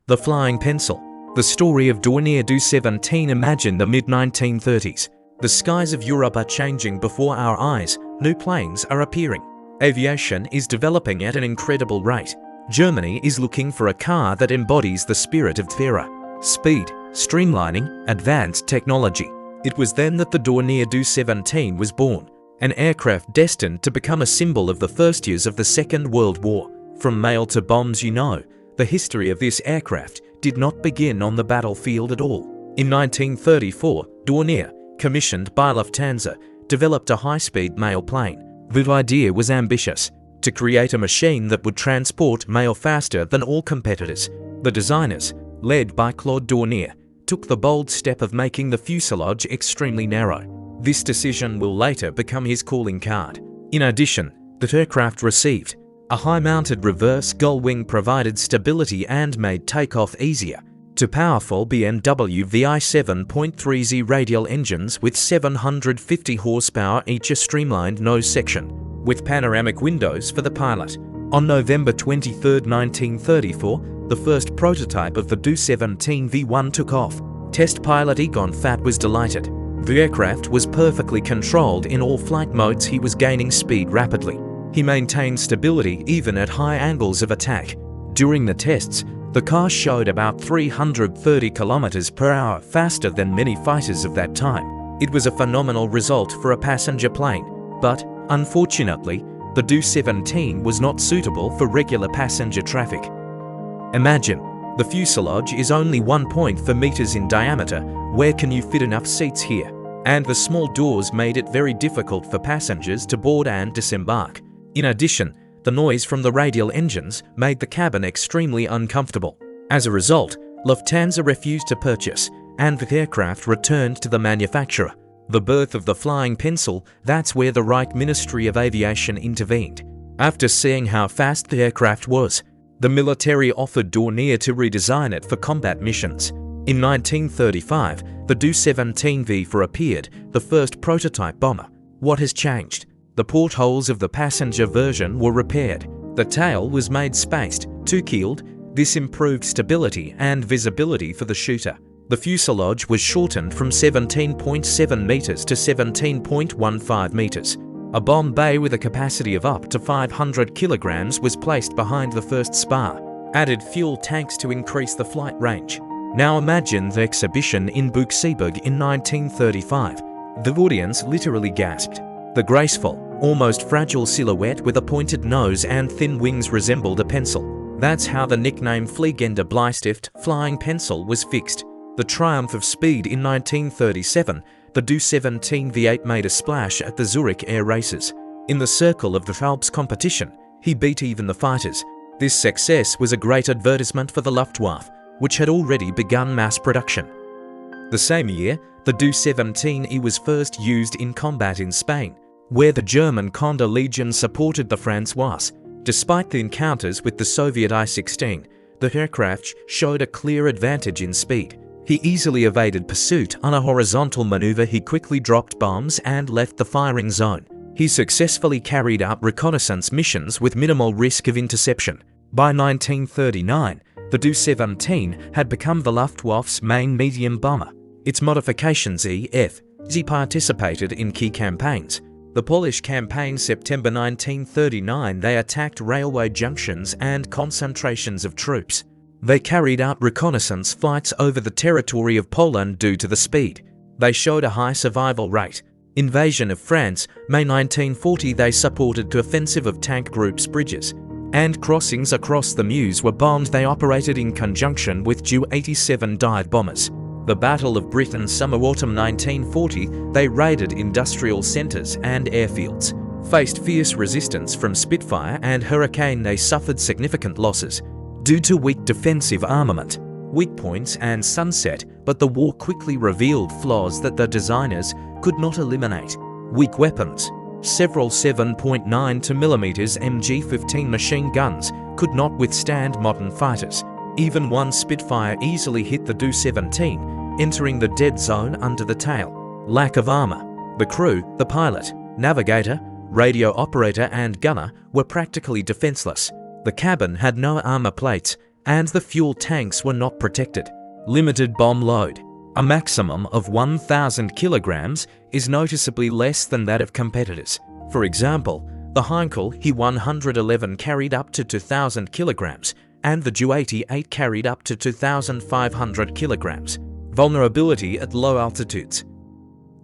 The Flying Pencil. The story of Dornier Du 17. Imagine the mid-1930s. The skies of Europe are changing before our eyes. New planes are appearing. Aviation is developing at an incredible rate. Germany is looking for a car that embodies the spirit of terror, speed, streamlining, advanced technology. It was then that the Dornier Du 17 was born, an aircraft destined to become a symbol of the first years of the Second World War. From mail to bombs, the history of this aircraft did not begin on the battlefield at all. In 1934, Dornier, commissioned by Lufthansa, developed a high-speed mail plane. The idea was ambitious: to create a machine that would transport mail faster than all competitors. The designers, led by Claude Dornier, took the bold step of making the fuselage extremely narrow. This decision will later become his calling card. In addition, the aircraft received a high-mounted reverse gull wing provided stability and made takeoff easier. To powerful BMW VI 7.3Z radial engines with 750 horsepower, each a streamlined nose section, with panoramic windows for the pilot. On November 23, 1934, the first prototype of the Du 17 V1 took off. Test pilot Egon Fatt was delighted. The aircraft was perfectly controlled in all flight modes. He was gaining speed rapidly. He maintained stability even at high angles of attack. During the tests, the car showed about 330 km/h, faster than many fighters of that time. It was a phenomenal result for a passenger plane, but unfortunately, the Du 17 was not suitable for regular passenger traffic. Imagine, the fuselage is only 1.4 meters in diameter. Where can you fit enough seats here? And the small doors made it very difficult for passengers to board and disembark. In addition, the noise from the radial engines made the cabin extremely uncomfortable. As a result, Lufthansa refused to purchase, and the aircraft returned to the manufacturer. The birth of the Flying Pencil, that's where the Reich Ministry of Aviation intervened. After seeing how fast the aircraft was, the military offered Dornier to redesign it for combat missions. In 1935, the Du 17V appeared, the first prototype bomber. What has changed? The portholes of the passenger version were repaired. The tail was made spaced, two-keeled. This improved stability and visibility for the shooter. The fuselage was shortened from 17.7 meters to 17.15 meters. A bomb bay with a capacity of up to 500 kilograms was placed behind the first spar. Added fuel tanks to increase the flight range. Now imagine the exhibition in Buxtehude in 1935. The audience literally gasped. The graceful, almost fragile silhouette with a pointed nose and thin wings resembled a pencil. That's how the nickname Fliegende Bleistift, Flying Pencil, was fixed. The triumph of speed in 1937, the Du 17 V8 made a splash at the Zurich air races. In the circle of the Alps competition, he beat even the fighters. This success was a great advertisement for the Luftwaffe, which had already begun mass production. The same year, the Du 17E was first used in combat in Spain, where the German Condor Legion supported the François. Despite the encounters with the Soviet I-16, the aircraft showed a clear advantage in speed. He easily evaded pursuit. On a horizontal maneuver, he quickly dropped bombs and left the firing zone. He successfully carried out reconnaissance missions with minimal risk of interception. By 1939, the Du 17 had become the Luftwaffe's main medium bomber. Its modifications E.F.Z participated in key campaigns. The Polish campaign, September 1939, they attacked railway junctions and concentrations of troops. They carried out reconnaissance flights over the territory of Poland due to the speed. They showed a high survival rate. Invasion of France, May 1940, they supported the offensive of tank groups, bridges, and crossings across the Meuse were bombed. They operated in conjunction with Ju-87 dive bombers. The Battle of Britain, summer-autumn 1940, they raided industrial centres and airfields. Faced fierce resistance from Spitfire and Hurricane, they suffered significant losses due to weak defensive armament, weak points and sunset, but the war quickly revealed flaws that the designers could not eliminate. Weak weapons. Several 7.9 mm MG-15 machine guns could not withstand modern fighters. Even one Spitfire easily hit the Du 17, entering the dead zone under the tail. Lack of armor. The crew, the pilot, navigator, radio operator and gunner were practically defenseless. The cabin had no armor plates, and the fuel tanks were not protected. Limited bomb load. A maximum of 1,000 kilograms is noticeably less than that of competitors. For example, the Heinkel He-111 carried up to 2,000 kilograms, and the Ju-88 carried up to 2,500 kilograms. Vulnerability at low altitudes.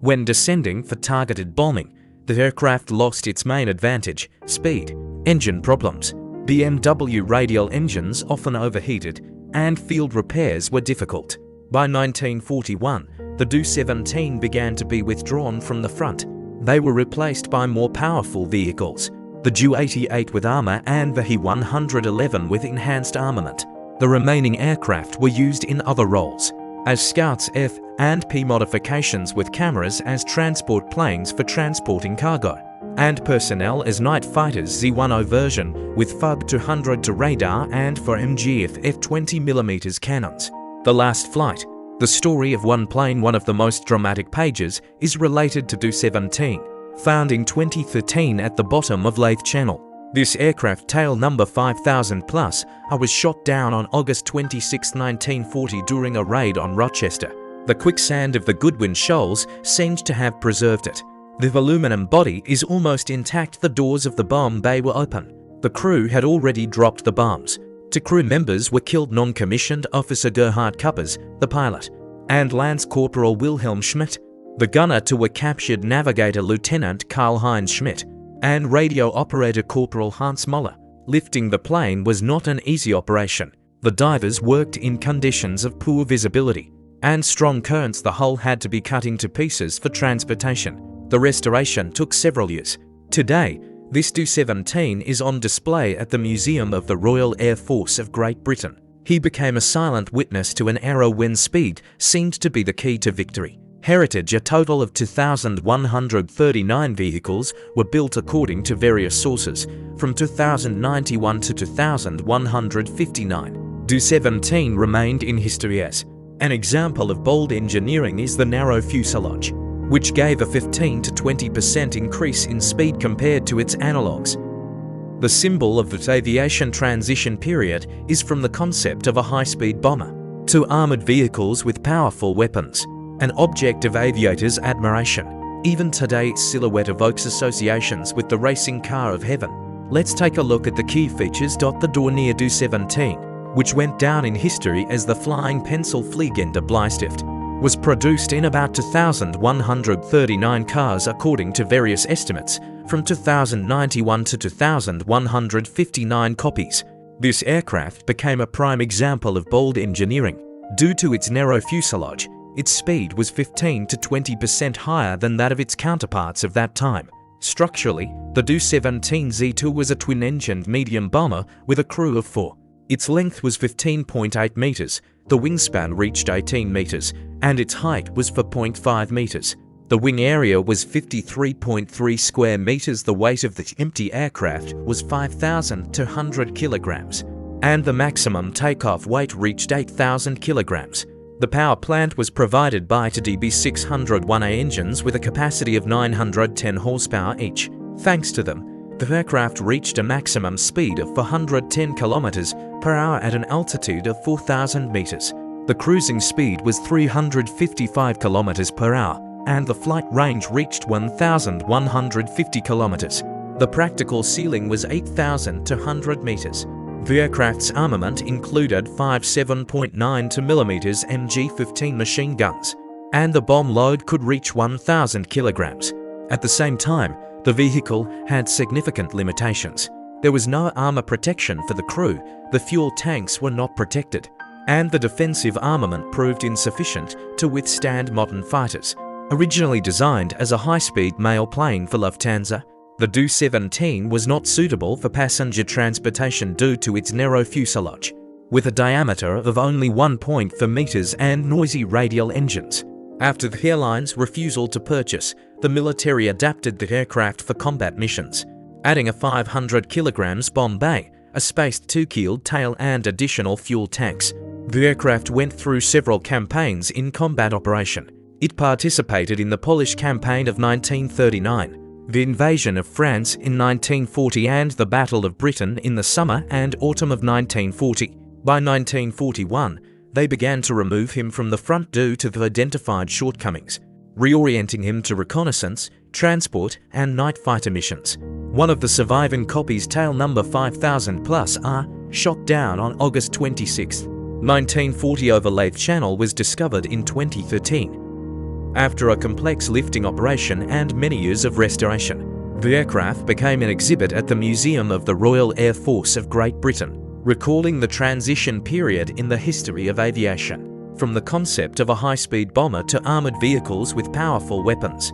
When descending for targeted bombing, the aircraft lost its main advantage: speed. Engine problems. BMW radial engines often overheated, and field repairs were difficult. By 1941, the Do-17 began to be withdrawn from the front. They were replaced by more powerful vehicles, the Ju-88 with armor and the He-111 with enhanced armament. The remaining aircraft were used in other roles, as Scouts F and P modifications with cameras as transport planes for transporting cargo, and personnel as night fighters Z-10 version with FUB-200 to radar and for MGF F-20mm cannons. The Last Flight. The story of one plane, one of the most dramatic pages, is related to Do-17, found in 2013 at the bottom of Lathe Channel. This aircraft, tail number 5000 plus, was shot down on August 26, 1940 during a raid on Rochester. The quicksand of the Goodwin Shoals seemed to have preserved it. The aluminum body is almost intact. The doors of the bomb bay were open. The crew had already dropped the bombs. Two crew members were killed: non-commissioned Officer Gerhard Kuppers, the pilot, and Lance Corporal Wilhelm Schmidt. The gunner two were captured: Navigator Lieutenant Karl-Heinz Schmidt and Radio Operator Corporal Hans Moller. Lifting the plane was not an easy operation. The divers worked in conditions of poor visibility and strong currents. The hull had to be cut into pieces for transportation. The restoration took several years. Today, this Do-17 is on display at the Museum of the Royal Air Force of Great Britain. He became a silent witness to an era when speed seemed to be the key to victory. Heritage. A total of 2,139 vehicles were built according to various sources, from 2,091 to 2,159. Do-17 remained in history as an example of bold engineering is the narrow fuselage, which gave a 15 to 20% increase in speed compared to its analogues. The symbol of the aviation transition period is from the concept of a high-speed bomber to armored vehicles with powerful weapons, an object of aviators' admiration. Even today, its silhouette evokes associations with the racing car of heaven. Let's take a look at the key features. The Dornier Do-17, which went down in history as the Flying Pencil Fliegende Bleistift, was produced in about 2,139 cars according to various estimates, from 2,091 to 2,159 copies. This aircraft became a prime example of bold engineering. Due to its narrow fuselage, its speed was 15 to 20% higher than that of its counterparts of that time. Structurally, the Do-17 Z2 was a twin-engined medium bomber with a crew of 4. Its length was 15.8 meters, the wingspan reached 18 meters, and its height was 4.5 meters. The wing area was 53.3 square meters. The weight of the empty aircraft was 5,200 kilograms, and the maximum takeoff weight reached 8,000 kilograms. The power plant was provided by two DB601A engines with a capacity of 910 horsepower each. Thanks to them, the aircraft reached a maximum speed of 410 kilometers per hour at an altitude of 4,000 meters. The cruising speed was 355 kilometers per hour, and the flight range reached 1,150 kilometers. The practical ceiling was 8,200 meters. The aircraft's armament included 5 7.92mm MG-15 machine guns, and the bomb load could reach 1,000 kilograms. At the same time, the vehicle had significant limitations. There was no armor protection for the crew, the fuel tanks were not protected, and the defensive armament proved insufficient to withstand modern fighters. Originally designed as a high-speed mail plane for Lufthansa, the Do-17 was not suitable for passenger transportation due to its narrow fuselage, with a diameter of only 1.4 meters and noisy radial engines. After the airline's refusal to purchase, the military adapted the aircraft for combat missions, adding a 500 kilograms bomb bay, a spaced two-keeled tail and additional fuel tanks. The aircraft went through several campaigns in combat operation. It participated in the Polish campaign of 1939, the invasion of France in 1940 and the Battle of Britain in the summer and autumn of 1940. By 1941, they began to remove him from the front due to the identified shortcomings, reorienting him to reconnaissance, transport, and night fighter missions. One of the surviving copies, tail number 5000 plus R, shot down on August 26, 1940 over Lathe Channel, was discovered in 2013. After a complex lifting operation and many years of restoration, the aircraft became an exhibit at the Museum of the Royal Air Force of Great Britain, recalling the transition period in the history of aviation, from the concept of a high-speed bomber to armoured vehicles with powerful weapons.